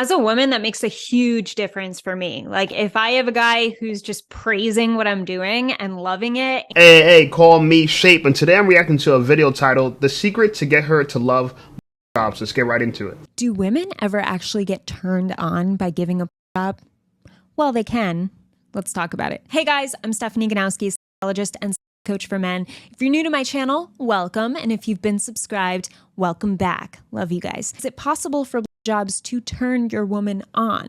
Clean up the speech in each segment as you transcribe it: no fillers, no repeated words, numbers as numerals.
As a woman, that makes a huge difference for me. Like, if I have a guy who's just praising what I'm doing and loving it. Hey, call me Shape, and today I'm reacting to a video titled The Secret to Get Her to Love Jobs. Let's get right into it. Do women ever actually get turned on by giving a job? Well, they can. Let's talk about it. Hey guys, I'm Stephanie Ganowski, psychologist and coach for men. If you're new to my channel, welcome. And if you've been subscribed, welcome back. Love you guys. Is it possible for jobs to turn your woman on?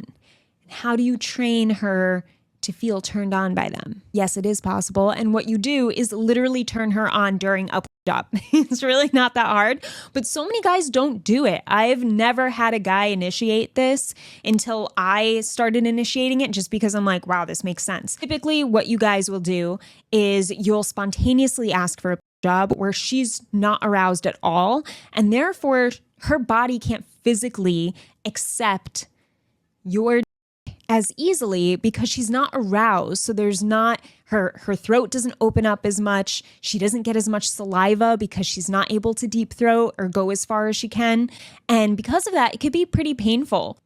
How do you train her to feel turned on by them? Yes, it is possible. And what you do is literally turn her on during a job. It's really not that hard, but so many guys don't do it. I've never had a guy initiate this until I started initiating it, just because I'm like, wow, this makes sense. Typically, what you guys will do is you'll spontaneously ask for a job where she's not aroused at all, and therefore her body can't physically accept your as easily because she's not aroused. So there's not, her throat doesn't open up as much. She doesn't get as much saliva because she's not able to deep throat or go as far as she can. And because of that, it could be pretty painful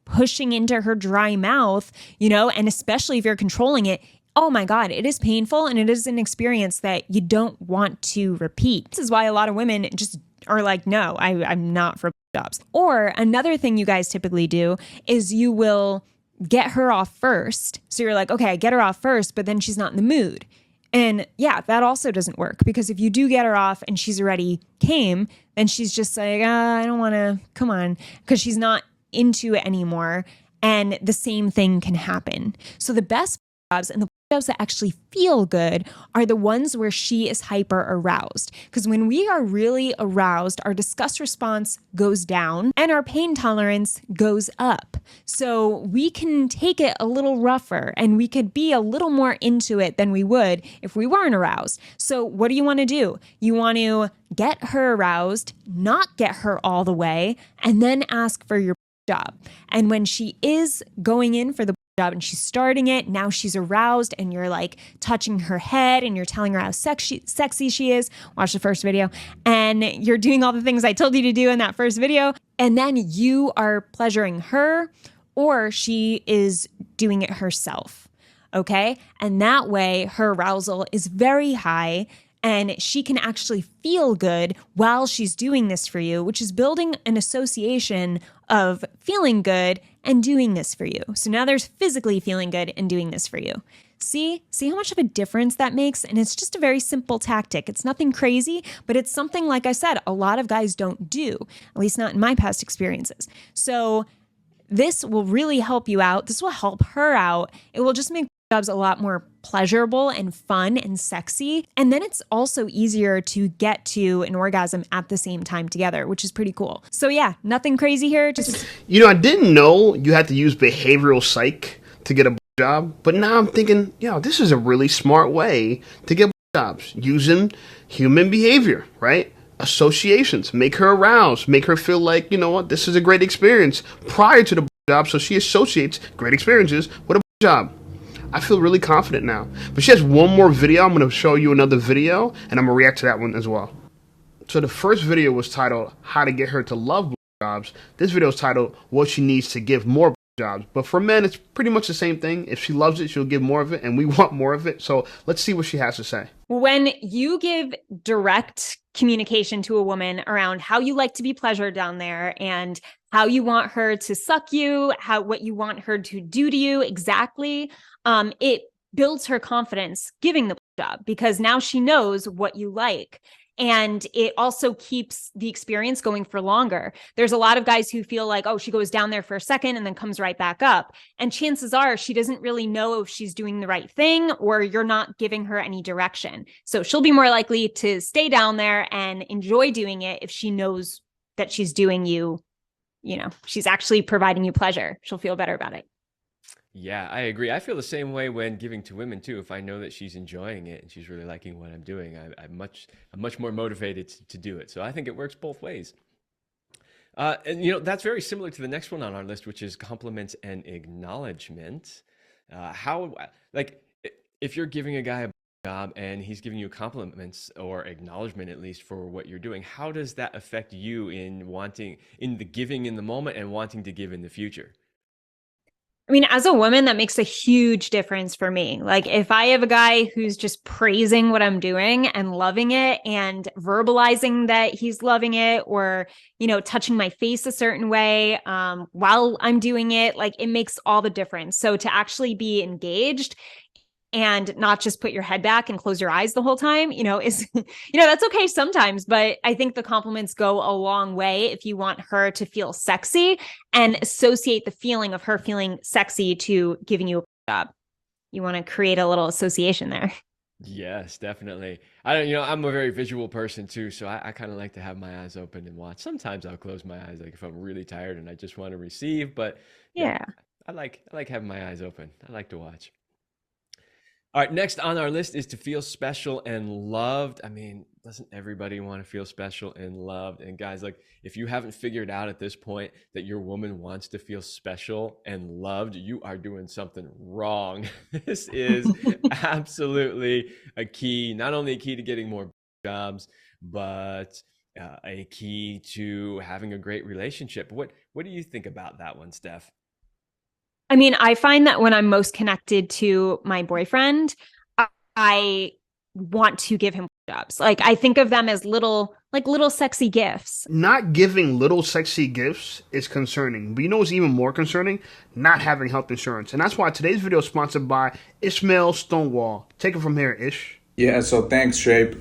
pushing into her dry mouth, and especially if you're controlling it. Oh my God, it is painful, and it is an experience that you don't want to repeat. This is why a lot of women just are like, no, I'm not for jobs. Or another thing you guys typically do is you will get her off first. So you're like, okay, I get her off first, but then she's not in the mood. And yeah, that also doesn't work, because if you do get her off and she's already came, then she's just like, I don't want to, come on, because she's not into it anymore. And the same thing can happen. So the best jobs and the jobs that actually feel good are the ones where she is hyper aroused. Because when we are really aroused, our disgust response goes down and our pain tolerance goes up. So we can take it a little rougher and we could be a little more into it than we would if we weren't aroused. So what do you want to do? You want to get her aroused, not get her all the way, and then ask for your job. And when she is going in for the job and she's starting it, now she's aroused and you're like touching her head and you're telling her how sexy she is. Watch the first video. And you're doing all the things I told you to do in that first video. And then you are pleasuring her, or she is doing it herself. Okay. And that way her arousal is very high, and she can actually feel good while she's doing this for you, which is building an association of feeling good and doing this for you. So now there's physically feeling good and doing this for you. See how much of a difference that makes? And it's just a very simple tactic. It's nothing crazy, but it's something, like I said, a lot of guys don't do, at least not in my past experiences. So this will really help you out. This will help her out. It will just make jobs a lot more pleasurable and fun and sexy. And then it's also easier to get to an orgasm at the same time together, which is pretty cool. So yeah, nothing crazy here. Just I didn't know you had to use behavioral psych to get a job, but now I'm thinking, this is a really smart way to get jobs using human behavior, right? Associations, make her aroused, make her feel like, this is a great experience prior to the job, so she associates great experiences with a job. I feel really confident now. But she has one more video. I'm going to show you another video, and I'm going to react to that one as well. So the first video was titled How to Get Her to Love Jobs. This video is titled What She Needs to Give More Jobs. But for men, it's pretty much the same thing. If she loves it, she'll give more of it, and we want more of it. So let's see what she has to say. When you give direct communication to a woman around how you like to be pleasured down there and how you want her to suck you, what you want her to do to you exactly, it builds her confidence giving the job, because now she knows what you like. And it also keeps the experience going for longer. There's a lot of guys who feel like, oh, she goes down there for a second and then comes right back up. And chances are she doesn't really know if she's doing the right thing, or you're not giving her any direction. So she'll be more likely to stay down there and enjoy doing it if she knows that she's doing you, she's actually providing you pleasure. She'll feel better about it. Yeah, I agree. I feel the same way when giving to women too. If I know that she's enjoying it and she's really liking what I'm doing, I'm much more motivated to do it. So I think it works both ways. And that's very similar to the next one on our list, which is compliments and acknowledgement. If you're giving a guy a job and he's giving you compliments or acknowledgement at least for what you're doing, how does that affect you in wanting, in the giving in the moment and wanting to give in the future? I mean, as a woman, that makes a huge difference for me. Like, if I have a guy who's just praising what I'm doing and loving it and verbalizing that he's loving it, or, touching my face a certain way while I'm doing it, like, it makes all the difference. So to actually be engaged and not just put your head back and close your eyes the whole time, is, that's okay sometimes. But I think the compliments go a long way if you want her to feel sexy and associate the feeling of her feeling sexy to giving you a job. You want to create a little association there. Yes, definitely. I don't, I'm a very visual person too, so I kind of like to have my eyes open and watch. Sometimes I'll close my eyes, like if I'm really tired and I just want to receive. But yeah, Yeah. I like having my eyes open. I like to watch. All right, next on our list is to feel special and loved. I mean, doesn't everybody want to feel special and loved? And guys, like, if you haven't figured out at this point that your woman wants to feel special and loved, you are doing something wrong. This is absolutely a key, not only a key to getting more jobs, but a key to having a great relationship. What do you think about that one, Steph? I mean, I find that when I'm most connected to my boyfriend, I want to give him jobs. Like, I think of them as little sexy gifts. Not giving little sexy gifts is concerning. But you know what's even more concerning? Not having health insurance. And that's why today's video is sponsored by Ismail Stonewall. Take it from here, Ish. Yeah, so thanks, Shape.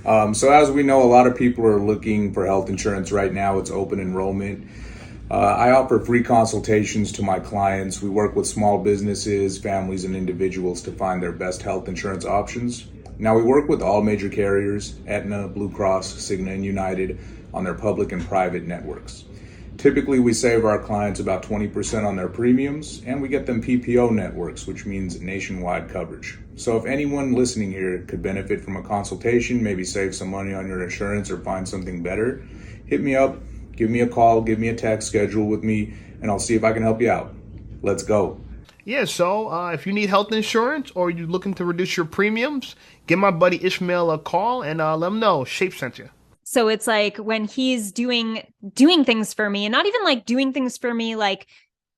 So as we know, a lot of people are looking for health insurance right now. It's open enrollment. I offer free consultations to my clients. We work with small businesses, families, and individuals to find their best health insurance options. Now, we work with all major carriers, Aetna, Blue Cross, Cigna, and United, on their public and private networks. Typically, we save our clients about 20% on their premiums, and we get them PPO networks, which means nationwide coverage. So if anyone listening here could benefit from a consultation, maybe save some money on your insurance or find something better, hit me up. Give me a call, give me a text, schedule with me, and I'll see if I can help you out. Let's go. Yeah, so if you need health insurance or you're looking to reduce your premiums, give my buddy Ishmael a call and let him know Shape sent you. So it's like when he's doing things for me, and not even like doing things for me, like,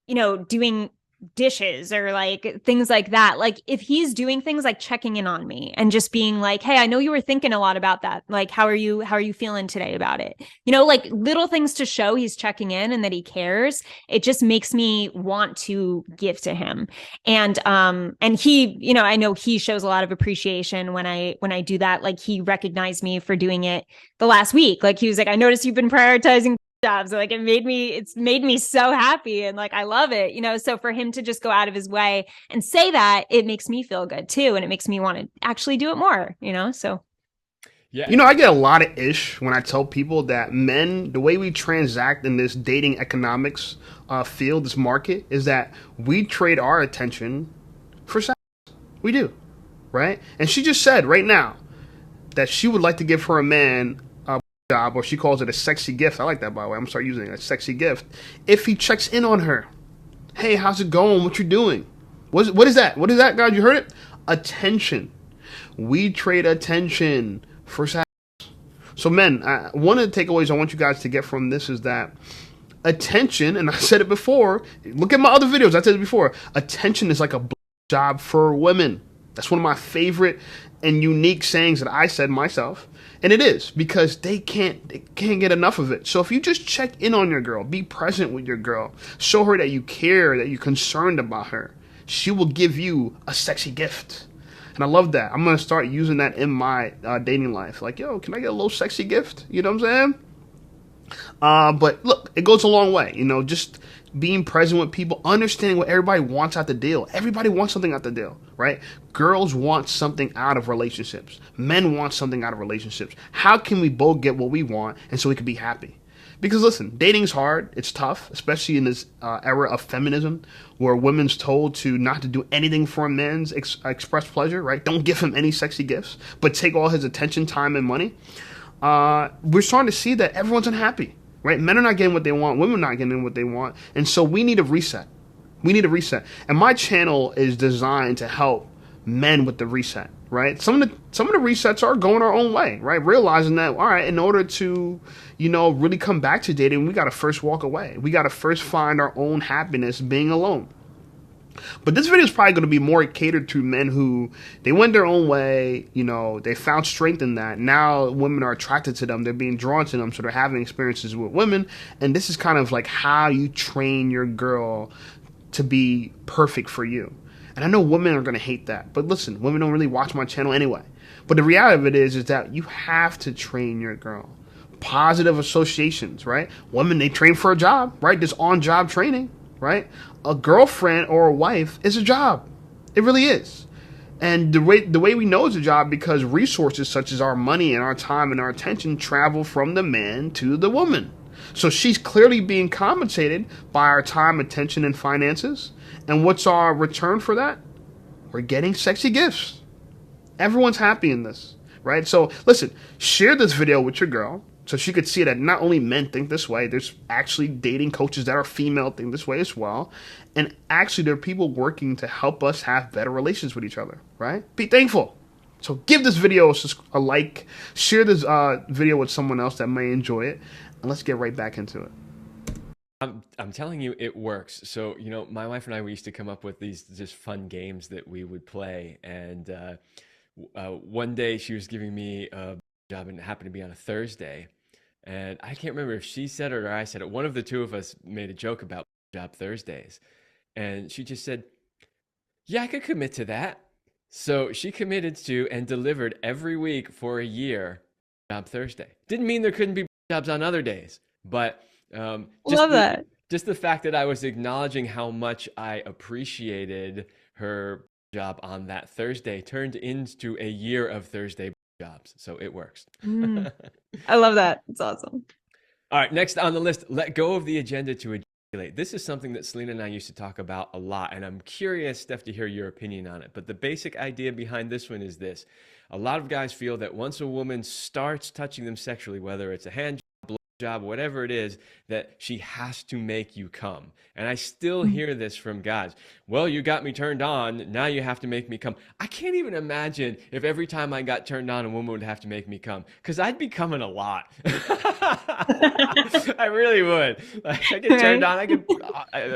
doing dishes or like things like that. Like, if he's doing things like checking in on me and just being like, hey, I know you were thinking a lot about that. Like, how are you feeling today about it? Like little things to show he's checking in and that he cares. It just makes me want to give to him. And he, I know he shows a lot of appreciation when I do that. Like, he recognized me for doing it the last week. Like, he was like, I noticed you've been prioritizing jobs. Like, it's made me so happy. And like, I love it, so for him to just go out of his way and say that, it makes me feel good too. And it makes me want to actually do it more, so. Yeah. I get a lot of ish when I tell people that men, the way we transact in this dating economics field, this market, is that we trade our attention for sex. We do, right? And she just said right now that she would like to give her a man job, or she calls it a sexy gift. I like that, by the way. I'm gonna start using it, a sexy gift. If he checks in on her, hey, how's it going? What you doing? What is that? What is that, guys? You heard it? Attention. We trade attention for sex. So men, one of the takeaways I want you guys to get from this is that attention, and I said it before, look at my other videos, I said it before, attention is like a job for women. That's one of my favorite and unique sayings that I said myself. And it is, because they can't get enough of it. So if you just check in on your girl, be present with your girl, show her that you care, that you're concerned about her, she will give you a sexy gift. And I love that. I'm going to start using that in my dating life. Like, yo, can I get a little sexy gift? You know what I'm saying? But look, it goes a long way. Just being present with people, understanding what everybody wants out the deal. Everybody wants something out the deal, right? Girls want something out of relationships. Men want something out of relationships. How can we both get what we want and so we can be happy? Because listen, dating's hard. It's tough, especially in this era of feminism where women's told to not to do anything for a man's express pleasure, right? Don't give him any sexy gifts, but take all his attention, time, and money. We're starting to see that everyone's unhappy. Right? Men are not getting what they want. Women are not getting what they want. And so we need a reset. We need a reset. And my channel is designed to help men with the reset. right? Some of the resets are going our own way, right? Realizing that, all right, in order to, really come back to dating, we got to first walk away. We got to first find our own happiness being alone. But this video is probably going to be more catered to men who they went their own way, they found strength in that. Now women are attracted to them, they're being drawn to them, so they're having experiences with women. And this is kind of like how you train your girl to be perfect for you. And I know women are going to hate that, but listen, women don't really watch my channel anyway. But the reality of it is that you have to train your girl. Positive associations, right? Women, they train for a job, right? There's on-job training, right? A girlfriend or a wife is a job. It really is. And the way we know it's a job, because resources such as our money and our time and our attention travel from the man to the woman. So she's clearly being compensated by our time, attention, and finances. And what's our return for that? We're getting sexy gifts. Everyone's happy in this, right? So listen, share this video with your girl so she could see that not only men think this way, there's actually dating coaches that are female think this way as well. And actually there are people working to help us have better relations with each other, right? Be thankful. So give this video a like, share this video with someone else that may enjoy it, and let's get right back into it. I'm telling you, it works. So, my wife and I, we used to come up with these just fun games that we would play. And one day she was giving me a job, and it happened to be on a Thursday. And I can't remember if she said it or I said it. One of the two of us made a joke about job Thursdays. And she just said, yeah, I could commit to that. So she committed to and delivered every week for a year job Thursday. Didn't mean there couldn't be jobs on other days, but just the fact that I was acknowledging how much I appreciated her job on that Thursday turned into a year of Thursday jobs. So it works. I love that. It's awesome. All right, next on the list, let go of the agenda to ejaculate. This is something that Selena and I used to talk about a lot, and I'm curious, Steph, to hear your opinion on it. But the basic idea behind this one is this. A lot of guys feel that once a woman starts touching them sexually, whether it's a hand job, whatever it is, that she has to make you come. And I still hear this from guys. Well, you got me turned on, now you have to make me come. I can't even imagine if every time I got turned on, a woman would have to make me come, because I'd be coming a lot. I really would. Like, I get turned on, I get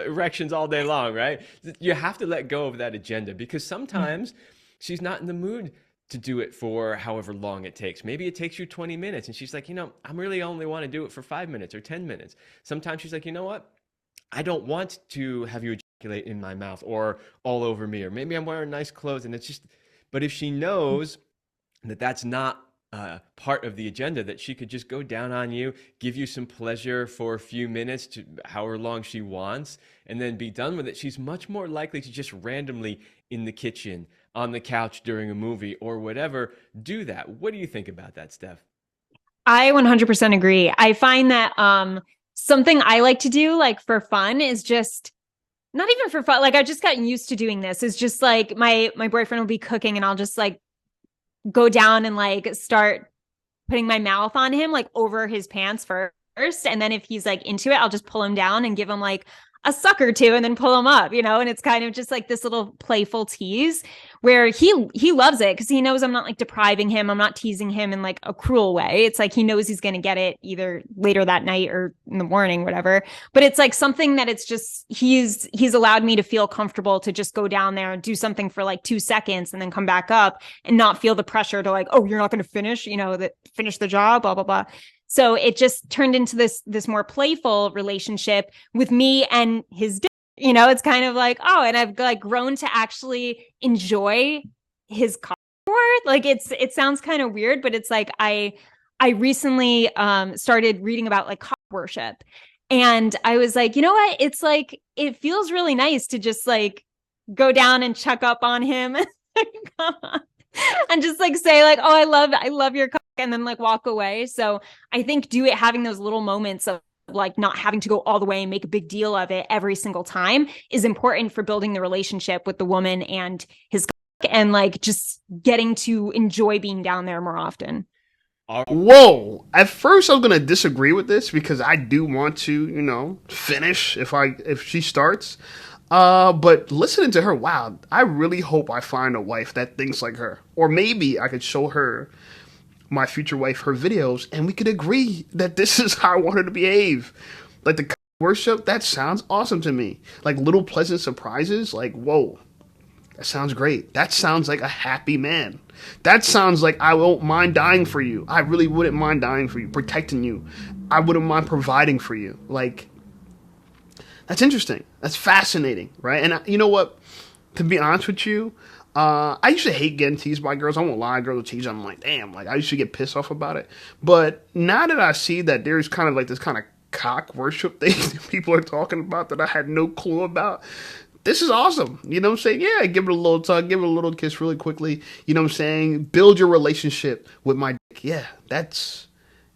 erections all day long, right? You have to let go of that agenda, because sometimes she's not in the mood to do it for however long it takes. Maybe it takes you 20 minutes and she's like, I really only want to do it for 5 minutes or 10 minutes. Sometimes she's like, you know what? I don't want to have you ejaculate in my mouth or all over me, or maybe I'm wearing nice clothes and it's just, but if she knows that that's not part of the agenda, that she could just go down on you, give you some pleasure for a few minutes to however long she wants, and then be done with it, she's much more likely to just randomly in the kitchen, on the couch during a movie or whatever, do that. What do you think about that, Steph? I 100% agree. I find that something I like to do, like for fun, is just not even for fun. Like I've just gotten used to doing this. Is just like my boyfriend will be cooking and I'll just like go down and like start putting my mouth on him, like over his pants first. And then if he's like into it, I'll just pull him down and give him like a suck or two and then pull him up, and it's kind of just like this little playful tease where he loves it because he knows I'm not like depriving him. I'm not teasing him in like a cruel way. It's like he knows he's going to get it either later that night or in the morning, whatever. But it's like something that it's just he's allowed me to feel comfortable to just go down there and do something for like 2 seconds and then come back up and not feel the pressure to like, oh, you're not going to finish, finish the job, blah, blah, blah. So it just turned into this more playful relationship with me and his dick. It's kind of like, oh, and I've like grown to actually enjoy his cock more. Like it sounds kind of weird, but it's like I recently started reading about like cock worship. And I was like, you know what? It's like, it feels really nice to just like go down and check up on him and just like say like, oh, I love your cock, and then like walk away. So I think having those little moments of like not having to go all the way and make a big deal of it every single time is important for building the relationship with the woman and his cock, and like just getting to enjoy being down there more often. Whoa! At first, I was gonna disagree with this because I do want to, finish if she starts. But listening to her, wow, I really hope I find a wife that thinks like her. Or maybe I could show her, my future wife, her videos, and we could agree that this is how I want her to behave. Like the worship, that sounds awesome to me. Like little pleasant surprises, like, whoa, that sounds great. That sounds like a happy man. That sounds like I won't mind dying for you. I really wouldn't mind dying for you, protecting you. I wouldn't mind providing for you. Like, that's interesting. That's fascinating, right? And you know what? To be honest with you, I used to hate getting teased by girls. I won't lie, girls will tease. I'm like, damn, like I used to get pissed off about it. But now that I see that there's kind of like this kind of cock worship thing that people are talking about that I had no clue about, this is awesome. You know what I'm saying? Yeah, give it a little tug, give it a little kiss really quickly. You know what I'm saying? Build your relationship with my dick. Yeah,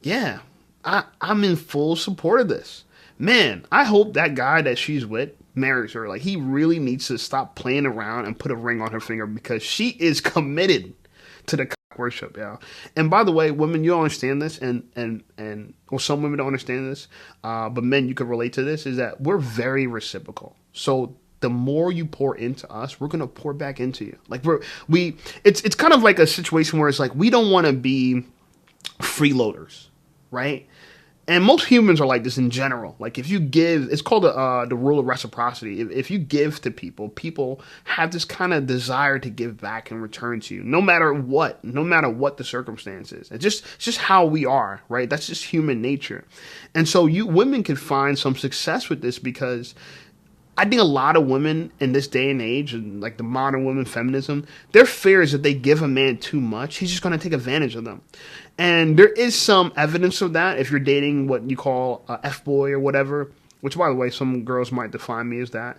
yeah. I'm in full support of this. Man, I hope that guy that she's with marries her. Like, he really needs to stop playing around and put a ring on her finger because she is committed to the cock worship, y'all. And by the way, women, you don't understand this, and well, some women don't understand this, but men, you can relate to this, is that we're very reciprocal. So the more you pour into us, we're gonna pour back into you. Like it's kind of like a situation where it's like we don't want to be freeloaders, right? And most humans are like this in general. Like if you give, it's called the rule of reciprocity. If you give to people, people have this kind of desire to give back and return to you, no matter what the circumstances. It's just how we are, right? That's just human nature. And so you women can find some success with this because I think a lot of women in this day and age, and like the modern women feminism, their fear is that they give a man too much, he's just going to take advantage of them. And there is some evidence of that if you're dating what you call a F-boy or whatever, which, by the way, some girls might define me as that.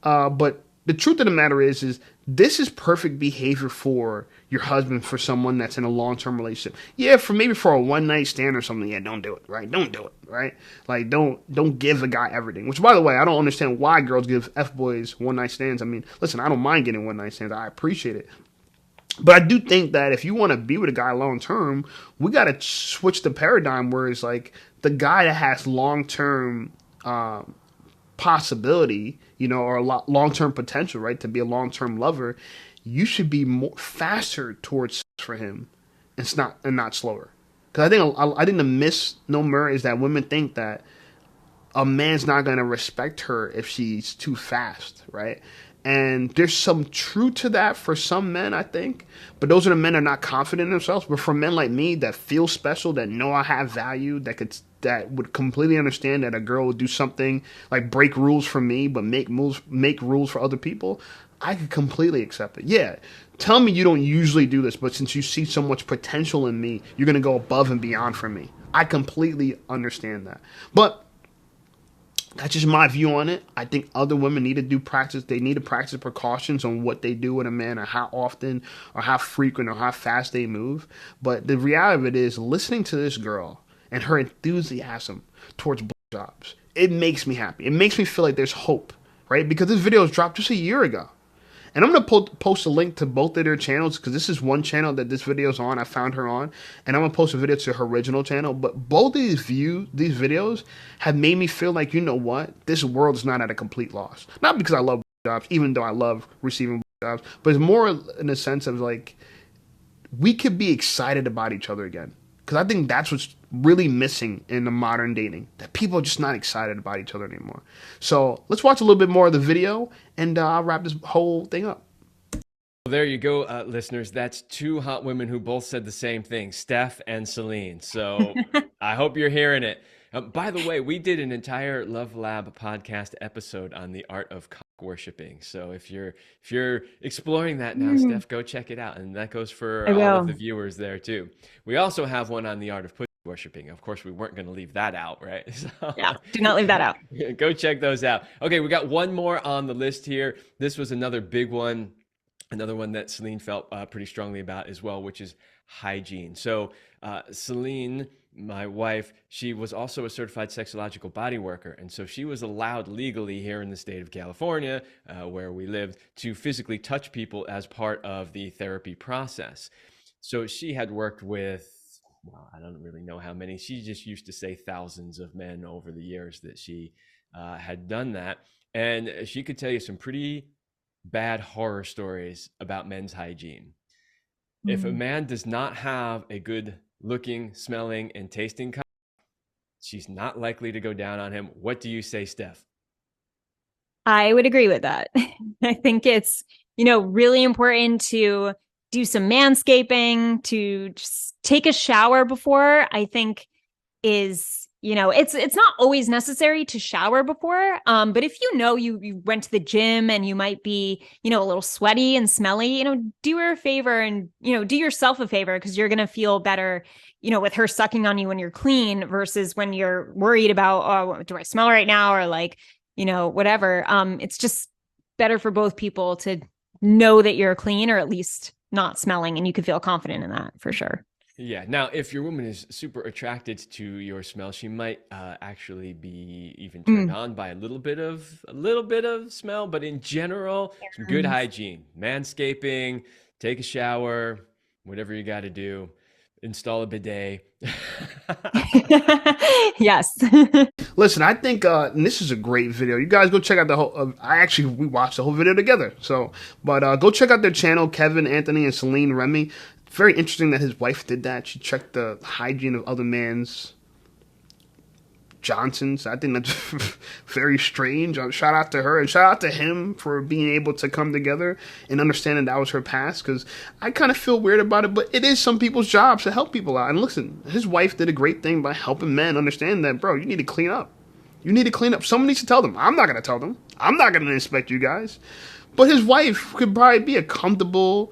But the truth of the matter is this is perfect behavior for your husband, for someone that's in a long-term relationship. Yeah, for a one-night stand or something, yeah, don't do it, right? Don't do it, right? Like, don't give a guy everything. Which, by the way, I don't understand why girls give F-boys one-night stands. I mean, listen, I don't mind getting one-night stands. I appreciate it. But I do think that if you want to be with a guy long term, we got to switch the paradigm where it's like the guy that has long term possibility, you know, or long term potential, right, to be a long term lover, you should be more faster towards sex for him, and not slower. Because I think the misnomer is that women think that a man's not going to respect her if she's too fast, right? And there's some truth to that for some men, I think. But those are the men that are not confident in themselves. But for men like me that feel special, that know I have value, that would completely understand that a girl would do something like break rules for me, but make rules for other people, I could completely accept it. Yeah, tell me you don't usually do this, but since you see so much potential in me, you're going to go above and beyond for me. I completely understand that. But that's just my view on it. I think other women need to do practice. They need to practice precautions on what they do with a man, or how often or how frequent or how fast they move. But the reality of it is, listening to this girl and her enthusiasm towards jobs, it makes me happy. It makes me feel like there's hope, right? Because this video was dropped just a year ago. And I'm going to post a link to both of their channels, because this is one channel that this video is on. I found her on. And I'm going to post a video to her original channel. But both of these videos have made me feel like, you know what? This world is not at a complete loss. Not because I love jobs, even though I love receiving jobs. But it's more in the sense of like, we could be excited about each other again. Because I think that's what's really missing in the modern dating, that people are just not excited about each other anymore. So let's watch a little bit more of the video, and I'll wrap this whole thing up. Well, there you go, listeners. That's two hot women who both said the same thing, Steph and Celine. So I hope you're hearing it. By the way, we did an entire Love Lab podcast episode on the art of cock worshiping. So if you're exploring that now, Steph, go check it out. And that goes for all of the viewers there too. We also have one on the art of pussy worshiping. Of course, we weren't going to leave that out, right? So, yeah, do not leave that out. Go check those out. Okay, we got one more on the list here. This was another big one. Another one that Celine felt pretty strongly about as well, which is hygiene. So Celine, my wife, she was also a certified sexological body worker. And so she was allowed legally here in the state of California, where we lived, to physically touch people as part of the therapy process. So she had worked with, well, I don't really know how many. She just used to say thousands of men over the years that she had done that. and she could tell you some pretty bad horror stories about men's hygiene. If a man does not have a good looking, smelling, and tasting cock, she's not likely to go down on him. What do you say, Steph? I would agree with that. I think it's, really important to do some manscaping, to just take a shower before. I think is, it's not always necessary to shower before. But if you went to the gym and you might be, a little sweaty and smelly, do her a favor and, do yourself a favor, because you're gonna feel better, with her sucking on you when you're clean versus when you're worried about, oh, do I smell right now? Or like, whatever. It's just better for both people to know that you're clean, or at least not smelling, and you can feel confident in that for sure. Yeah. Now, if your woman is super attracted to your smell, she might actually be even turned on by a little bit of smell. But in general, some good hygiene, manscaping, take a shower, whatever you got to do, install a bidet. Yes. Listen, I think and this is a great video. You guys go check out the whole. We watched the whole video together. So, but go check out their channel, Kevin, Anthony, and Celine Remy. Very interesting that his wife did that. She checked the hygiene of other man's Johnsons. I think that's very strange. Shout out to her, and shout out to him for being able to come together and understanding that was her past, because I kind of feel weird about it, but it is some people's jobs to help people out. And listen, his wife did a great thing by helping men understand that, bro, you need to clean up. You need to clean up. Someone needs to tell them. I'm not going to tell them. I'm not going to inspect you guys. But his wife could probably be a comfortable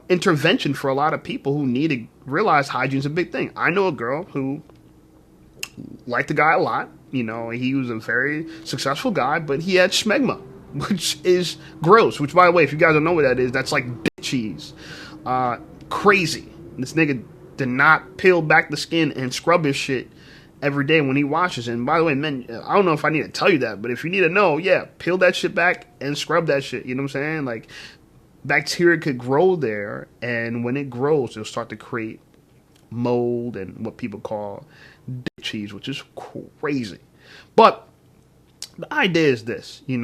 intervention for a lot of people who need to realize hygiene's a big thing. I know a girl who liked the guy a lot. He was a very successful guy, but he had smegma, which is gross. Which, by the way, if you guys don't know what that is, that's like dick cheese. Crazy. This nigga did not peel back the skin and scrub his shit every day when he washes. And by the way, men, I don't know if I need to tell you that, but if you need to know, yeah, peel that shit back and scrub that shit. You know what I'm saying? Like, bacteria could grow there, and when it grows, it'll start to create mold and what people call dick cheese, which is crazy. But the idea is this, you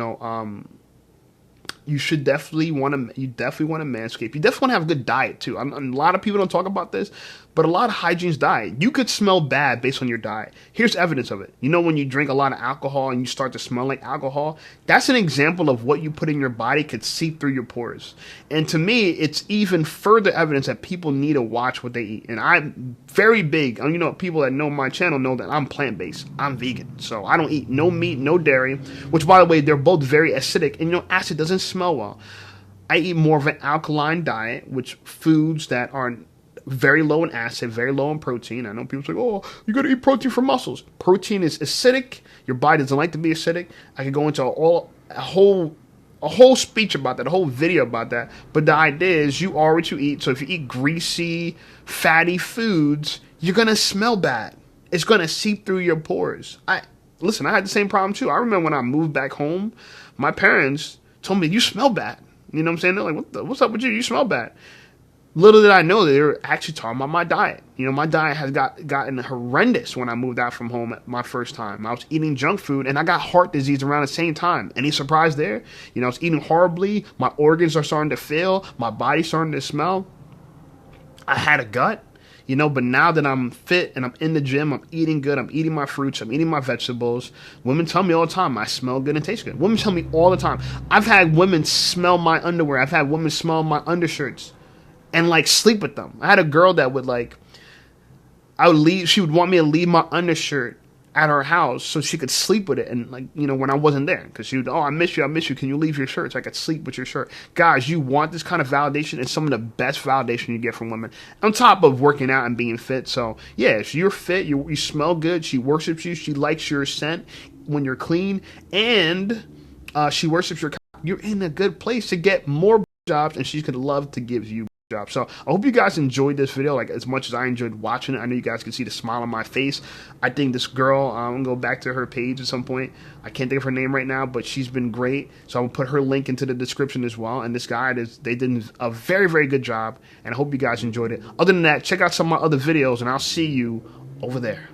should definitely want to manscape. You definitely want to have a good diet too. A lot of people don't talk about this, but a lot of hygiene's diet. You could smell bad based on your diet. Here's evidence of it. When you drink a lot of alcohol and you start to smell like alcohol, that's an example of what you put in your body could seep through your pores. And to me, it's even further evidence that people need to watch what they eat. And I'm very big, people that know my channel know that I'm plant-based. I'm vegan. So I don't eat no meat, no dairy, which, by the way, they're both very acidic. And acid doesn't smell well. I eat more of an alkaline diet, which foods that are very low in acid, very low in protein. I know people say, oh, you got to eat protein for muscles. Protein is acidic. Your body doesn't like to be acidic. I could go into a whole speech about that, a whole video about that. But the idea is you are what you eat. So if you eat greasy, fatty foods, you're going to smell bad. It's going to seep through your pores. Listen, I had the same problem too. I remember when I moved back home, my parents told me, you smell bad. You know what I'm saying? They're like, what's up with you? You smell bad. Little did I know that they were actually talking about my diet. My diet has gotten horrendous when I moved out from home my first time. I was eating junk food, and I got heart disease around the same time. Any surprise there? I was eating horribly. My organs are starting to fail. My body's starting to smell. I had a gut, but now that I'm fit and I'm in the gym, I'm eating good. I'm eating my fruits. I'm eating my vegetables. Women tell me all the time, I smell good and taste good. Women tell me all the time. I've had women smell my underwear. I've had women smell my undershirts and sleep with them. I had a girl that would she would want me to leave my undershirt at her house so she could sleep with it, and when I wasn't there, because she would, oh, I miss you, can you leave your shirt so I could sleep with your shirt? Guys, you want this kind of validation. It's some of the best validation you get from women, on top of working out and being fit. So yeah, if you're fit, you smell good, she worships you, she likes your scent when you're clean, and she worships your, you're in a good place to get more jobs, and she's gonna love to give you job. So I hope you guys enjoyed this video as much as I enjoyed watching it. I know you guys can see the smile on my face. I think this girl, I'm gonna go back to her page at some point. I can't think of her name right now, but she's been great. So I'm gonna put her link into the description as well. And this guy, they did a very, very good job, and I hope you guys enjoyed it. Other than that, check out some of my other videos, and I'll see you over there.